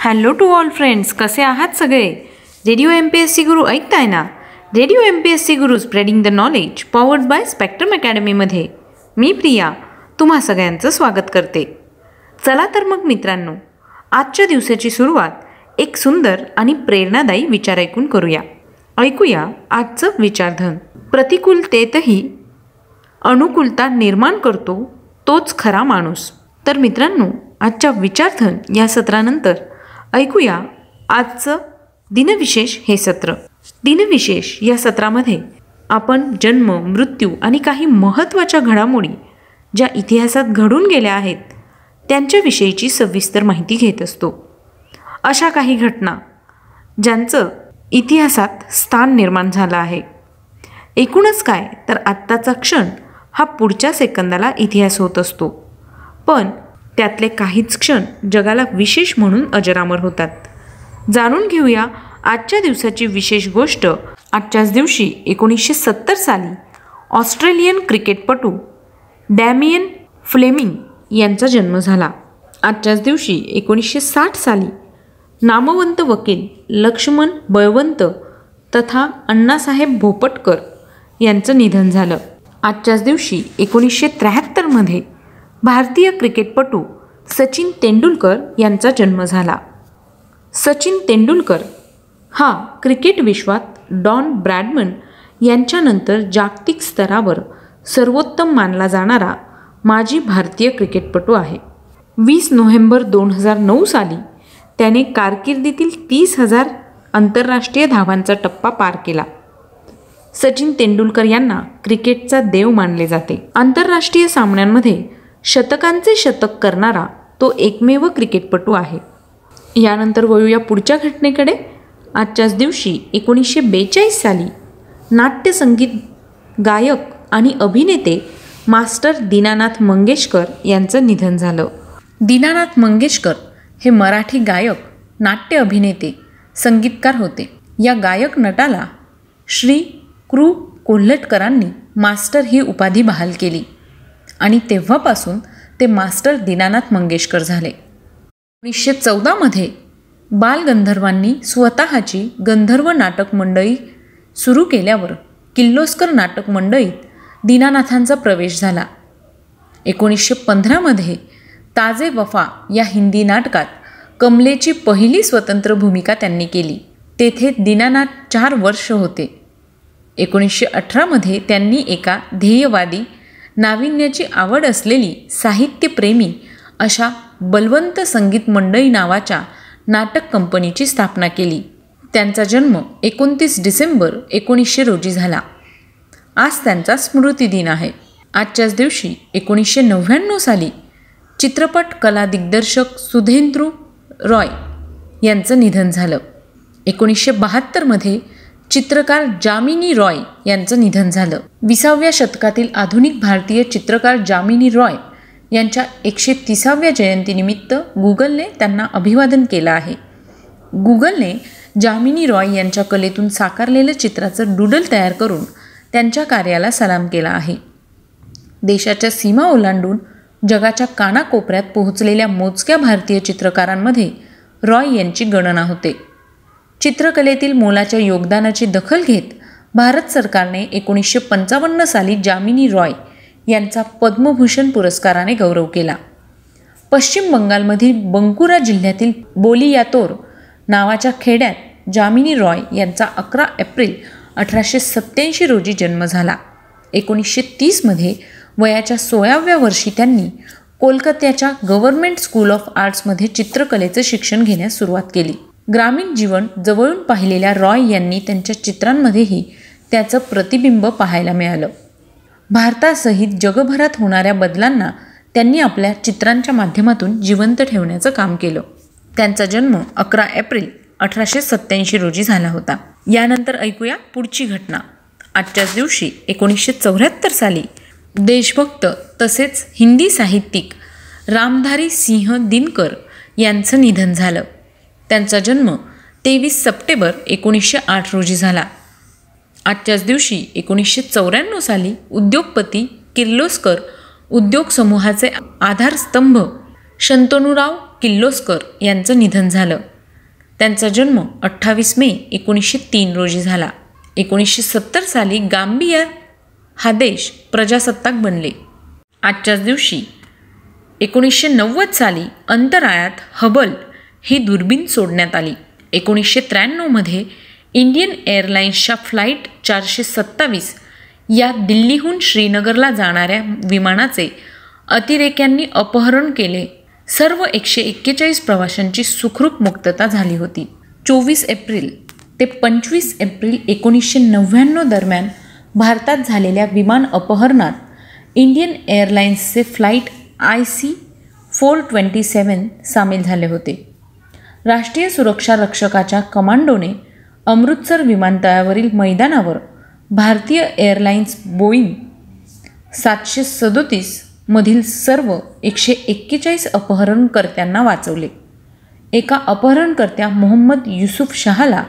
Hello to all friends, कसे आहात सगळे? रेडिओ MPSC गुरु ऐकताय ना? Radio MPSC Guru spreading the knowledge powered by spectrum अकॅडमीमध्ये मी प्रिया तुम्हा सगळ्यांचं स्वागत करते. चला तर मग मित्रांनो, आजच्या दिवसाची सुरुवात एक सुंदर आणि प्रेरणादायी विचार ऐकून करूया. ऐकूया आजचं विचारधन. प्रतिकूलतेतही अनुकूलता निर्माण करतो तोच खरा माणूस. तर मित्रांनो, आजच्या विचारधन या सत्रानंतर ऐकूया आजचं दिनविशेष हे सत्र. दिनविशेष या सत्रामध्ये आपण जन्म, मृत्यू आणि काही महत्त्वाच्या घडामोडी ज्या इतिहासात घडून गेल्या आहेत त्यांच्याविषयीची सविस्तर माहिती घेत असतो. अशा काही घटना ज्यांचं इतिहासात स्थान निर्माण झालं आहे. एकूणच काय तर आत्ताचा क्षण हा पुढच्या सेकंदाला इतिहास होत असतो, पण त्यातले काहीच क्षण जगाला विशेष म्हणून अजरामर होतात. जाणून घेऊया आजच्या दिवसाची विशेष गोष्ट. आजच्याच दिवशी 1970 साली ऑस्ट्रेलियन क्रिकेटपटू डॅमियन फ्लेमिंग यांचा जन्म झाला. आजच्याच दिवशी 1960 साली नामवंत वकील लक्ष्मण बळवंत तथा अण्णासाहेब भोपटकर यांचं निधन झालं. आजच्याच दिवशी 1973 भारतीय क्रिकेटपटू सचिन तेंडुलकर यांचा जन्म झाला. सचिन तेंडुलकर हा क्रिकेट विश्वात डॉन ब्रॅडमन यांच्यानंतर जागतिक स्तरावर सर्वोत्तम मानला जाणारा माजी भारतीय क्रिकेटपटू आहे. 20 नोव्हेंबर 2009 साली त्याने कारकिर्दीतील 30,000 आंतरराष्ट्रीय धावांचा टप्पा पार केला. सचिन तेंडुलकर यांना क्रिकेटचा देव मानले जाते. आंतरराष्ट्रीय सामन्यांमध्ये शतकांचे शतक करणारा तो एकमेव क्रिकेटपटू आहे. यानंतर वळूया पुढच्या घटनेकडे. आजच्याच दिवशी 1942 साली नाट्यसंगीत गायक आणि अभिनेते मास्टर दीनानाथ मंगेशकर यांचं निधन झालं. दीनानाथ मंगेशकर हे मराठी गायक, नाट्य अभिनेते, संगीतकार होते. या गायक नटाला श्री कृ कोल्हटकरांनी मास्टर ही उपाधी बहाल केली आणि तेव्हापासून ते मास्टर दीनानाथ मंगेशकर झाले. 1914 बालगंधर्वांनी स्वतःची गंधर्व नाटक मंडळी सुरू केल्यावर किर्लोस्कर नाटक मंडळीत दीनानाथांचा प्रवेश झाला. 1915 ताजे वफा या हिंदी नाटकात कमलेची पहिली स्वतंत्र भूमिका त्यांनी केली. तेथे दीनानाथ 4 वर्ष होते. 1918 त्यांनी एका ध्येयवादी, नाविन्याची आवड असलेली, साहित्यप्रेमी अशा बलवंत संगीत मंडळी नावाच्या नाटक कंपनीची स्थापना केली. त्यांचा जन्म 29 डिसेंबर 1900 रोजी झाला. आज त्यांचा स्मृतिदिन आहे. आजच्याच दिवशी 1999 साली चित्रपट कला दिग्दर्शक सुधेंद्रू रॉय यांचं निधन झालं. 1972 चित्रकार जामिनी रॉय यांचं निधन झालं. 20व्या शतकातील आधुनिक भारतीय चित्रकार जामिनी रॉय यांच्या 130व्या जयंतीनिमित्त गुगलने त्यांना अभिवादन केलं आहे. गुगलने जामिनी रॉय यांच्या कलेतून साकारलेलं चित्राचं डूडल तयार करून त्यांच्या कार्याला सलाम केला आहे. देशाच्या सीमा ओलांडून जगाच्या कानाकोपऱ्यात पोहोचलेल्या मोजक्या भारतीय चित्रकारांमध्ये रॉय यांची गणना होते. चित्रकलेतील मोलाच्या योगदानाची दखल घेत भारत सरकारने 1955 साली जामिनी रॉय यांचा पद्मभूषण पुरस्काराने गौरव केला. पश्चिम बंगालमधील बंकुरा जिल्ह्यातील बोलियातोर नावाच्या खेड्यात जामिनी रॉय यांचा 11 एप्रिल 1887 रोजी जन्म झाला. 1930 वयाच्या 16व्या वर्षी त्यांनी कोलकात्याच्या गव्हर्नमेंट स्कूल ऑफ आर्ट्समध्ये चित्रकलेचं शिक्षण घेण्यास सुरुवात केली. ग्रामीण जीवन जवळून पाहिलेल्या रॉय यांनी त्यांच्या चित्रांमध्येही त्याचं प्रतिबिंब पाहायला मिळालं. भारतासहित जगभरात होणाऱ्या बदलांना त्यांनी आपल्या चित्रांच्या माध्यमातून जिवंत ठेवण्याचं काम केलं. त्यांचा जन्म 11 एप्रिल 1887 रोजी झाला होता. यानंतर ऐकूया पुढची घटना. आजच्याच दिवशी 1974 साली देशभक्त तसेच हिंदी साहित्यिक रामधारी सिंह दिनकर यांचं निधन झालं. त्यांचा जन्म 23 सप्टेंबर 1908 रोजी झाला. आजच्याच दिवशी 1994 साली उद्योगपती किर्लोस्कर उद्योग समूहाचे आधारस्तंभ शंतनुराव किर्लोस्कर यांचं निधन झालं. त्यांचा जन्म 28 मे 1903 रोजी झाला. 1970 साली गांबिया हा देश प्रजासत्ताक बनले. आजच्याच दिवशी 1990 साली अंतराळात हबल ही दुर्बीण सोडण्यात आली. 1993 मध्ये इंडियन एअरलाइन्सच्या फ्लाईट 427 या दिल्लीहून श्रीनगरला जाणाऱ्या विमानाचे अतिरेक्यांनी अपहरण केले. सर्व 141 प्रवाशांची सुखरूप मुक्तता झाली होती. 24 एप्रिल ते 25 एप्रिल 1999 दरम्यान भारतात झालेल्या विमान अपहरणात इंडियन एअरलाइन्सचे फ्लाईट IC-427 सामील झाले होते. राष्ट्रीय सुरक्षा रक्षकाच्या कमांडोने अमृतसर विमानतळावरील मैदानावर भारतीय एअरलाइन्स बोईंग 737 मधील सर्व 141 अपहरणकर्त्यांना वाचवले. एका अपहरणकर्त्या मोहम्मद युसुफ शहाला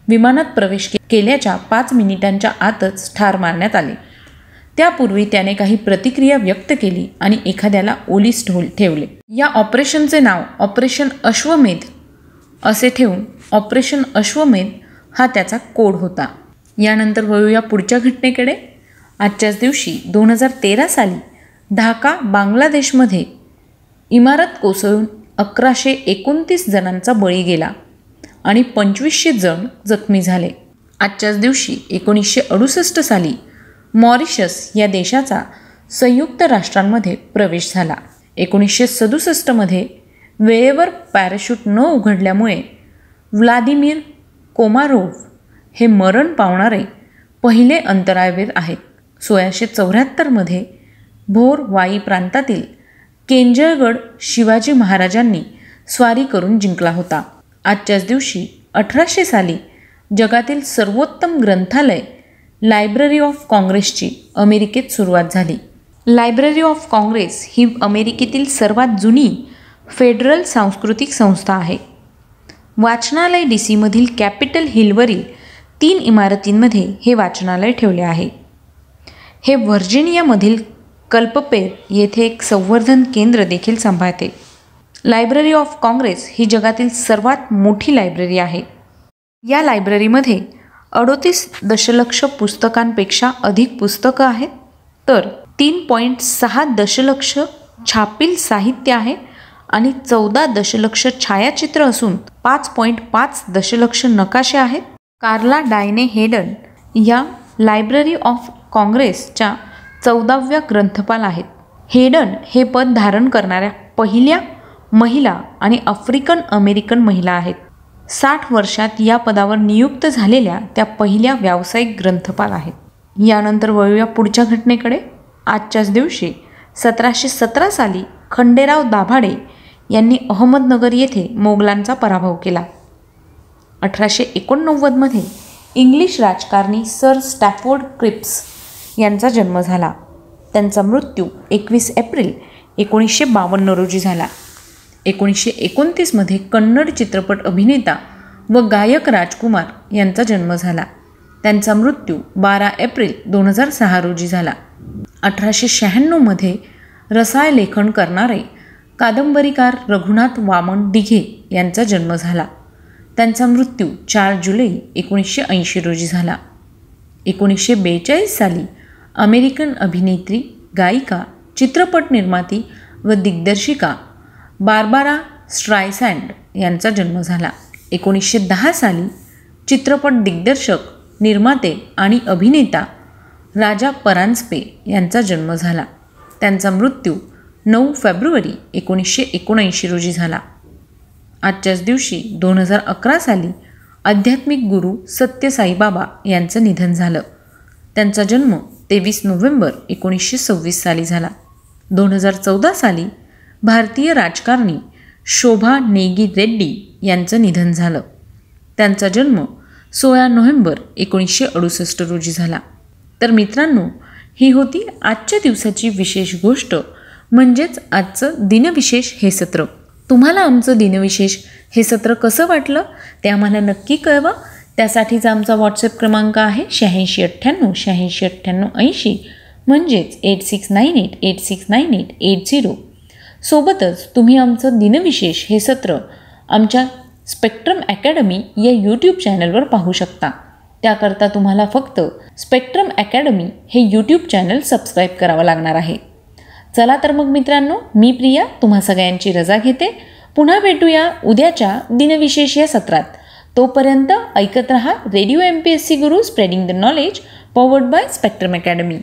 विमानात प्रवेश केल्याच्या 5 मिनिटांच्या आतच ठार मारण्यात आले. त्यापूर्वी त्याने काही प्रतिक्रिया व्यक्त केली आणि एखाद्याला ओलीस ठेवले. या ऑपरेशनचे नाव ऑपरेशन अश्वमेध असे ठेवून ऑपरेशन अश्वमेध हा त्याचा कोड होता. यानंतर वळूया पुढच्या घटनेकडे. आजच्याच दिवशी 2013 साली ढाका बांगलादेशमध्ये इमारत कोसळून 1129 जणांचा बळी गेला आणि 2500 जण जखमी झाले. आजच्याच दिवशी 1968 साली मॉरिशस या देशाचा संयुक्त राष्ट्रांमध्ये प्रवेश झाला. 1967 मध्ये वेळेवर पॅराशूट न उघडल्यामुळे व्लादिमीर कोमारोव्ह हे मरण पावणारे पहिले अंतराळवीर आहेत. 1674 मध्ये भोर वाई प्रांतातील केंजळगड शिवाजी महाराजांनी स्वारी करून जिंकला होता. आजच्याच दिवशी 1800 साली जगातील सर्वोत्तम ग्रंथालय लायब्ररी ऑफ काँग्रेसची अमेरिकेत सुरुवात झाली. लायब्ररी ऑफ काँग्रेस ही अमेरिकेतील सर्वात जुनी फेडरल सांस्कृतिक संस्था आहे. वाचनालय DC-मधील कॅपिटल हिलवरील 3 इमारतींमध्ये हे वाचनालय ठेवले आहे. हे व्हर्जिनियामधील कल्पपेर येथे एक संवर्धन केंद्र देखील सांभाळते. लायब्ररी ऑफ काँग्रेस ही जगातील सर्वात मोठी लायब्ररी आहे. या लायब्ररीमध्ये 38 दशलक्ष पुस्तकांपेक्षा अधिक पुस्तकं आहेत, तर 3.6 दशलक्ष छापील साहित्य आहे आणि 14 दशलक्ष छायाचित्र असून 5.5 दशलक्ष नकाशे आहेत. कार्ला डायने हेडन या लायब्ररी ऑफ काँग्रेसच्या 14व्या ग्रंथपाल आहेत. हेडन हे पद धारण करणाऱ्या पहिल्या महिला आणि आफ्रिकन अमेरिकन महिला आहेत. 60 वर्षात या पदावर नियुक्त झालेल्या त्या पहिल्या व्यावसायिक ग्रंथपाल आहेत. यानंतर वळूया पुढच्या घटनेकडे. आजच्याच दिवशी 1717 साली खंडेराव दाभाडे यांनी अहमदनगर येथे मोगलांचा पराभव केला. 1889 मध्ये इंग्लिश राजकारणी सर स्टॅफोर्ड क्रिप्स यांचा जन्म झाला. त्यांचा मृत्यू 21 एप्रिल 1952 रोजी झाला. 1929 मध्ये कन्नड चित्रपट अभिनेता व गायक राजकुमार यांचा जन्म झाला. त्यांचा मृत्यू 12 एप्रिल 2006 रोजी झाला. 1896 मध्ये रसाळ लेखन करणारे कादंबरीकार रघुनाथ वामन दिघे यांचा जन्म झाला. त्यांचा मृत्यू 4 जुलै 1980 रोजी झाला. 1942 साली अमेरिकन अभिनेत्री, गायिका, चित्रपट निर्माती व दिग्दर्शिका बार्बारा स्ट्रायसँड यांचा जन्म झाला. 1910 साली चित्रपट दिग्दर्शक, निर्माते आणि अभिनेता राजा परांजपे यांचा जन्म झाला. त्यांचा मृत्यू 9 फेब्रुवारी 1979 रोजी झाला. आजच्याच दिवशी 2011 साली आध्यात्मिक गुरु सत्य साईबाबा यांचं निधन झालं. त्यांचा जन्म 23 नोव्हेंबर 1926 साली झाला. 2014 साली भारतीय राजकारणी शोभा नेगी रेड्डी यांचं निधन झालं. त्यांचा जन्म 16 नोव्हेंबर 1968 रोजी झाला. तर मित्रांनो, ही होती आजच्या दिवसाची विशेष गोष्ट, म्हणजेच आजचं दिनविशेष हे सत्र. तुम्हाला आमचं दिनविशेष हे सत्र कसं वाटलं ते आम्हाला नक्की कळवा. त्यासाठीचा आमचा व्हॉट्सअप क्रमांक आहे 8698 8698 80, म्हणजेच 8698 869880. सोबतच तुम्ही आमचं दिनविशेष हे सत्र आमच्या स्पेक्ट्रम अकॅडमी या यूट्यूब चॅनलवर पाहू शकता. त्याकरता तुम्हाला फक्त स्पेक्ट्रम अकॅडमी हे यूट्यूब चॅनल सबस्क्राईब करावं लागणार आहे. चला तर मग मित्रांनो, मी प्रिया तुम्हा सगळ्यांची रजा घेते. पुन्हा भेटूया उद्याच्या दिनविशेष या सत्रात. तोपर्यंत ऐकत रहा radio MPSC Guru, spreading the knowledge, powered by spectrum academy.